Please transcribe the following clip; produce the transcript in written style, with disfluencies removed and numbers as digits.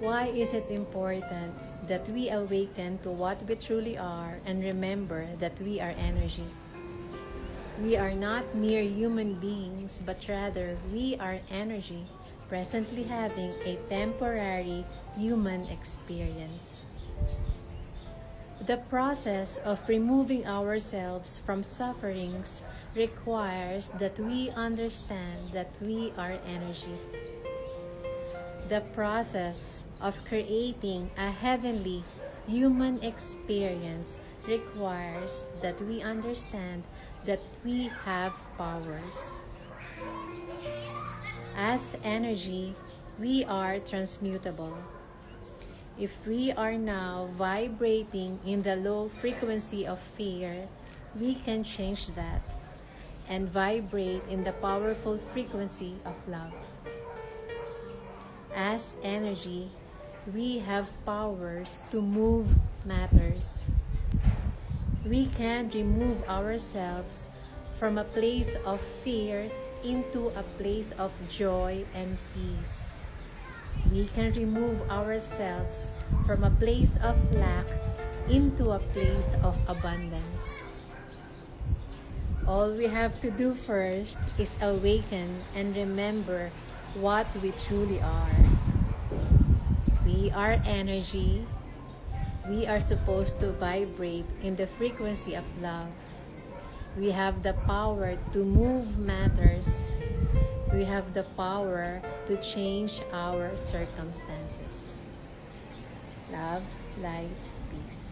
Why is it important that we awaken to what we truly are and remember that we are energy? We are not mere human beings, but rather we are energy, presently having a temporary human experience. The process of removing ourselves from sufferings requires that we understand that we are energy. The process of creating a heavenly human experience requires that we understand that we have powers. As energy, we are transmutable. If we are now vibrating in the low frequency of fear, we can change that and vibrate in the powerful frequency of love. As energy, we have powers to move matters. We can remove ourselves from a place of fear into a place of joy and peace. We can remove ourselves from a place of lack into a place of abundance. All we have to do first is awaken and remember what we truly are. We are energy. We are supposed to vibrate in the frequency of love. We have the power to move matters. We have the power to change our circumstances. Love, light, peace.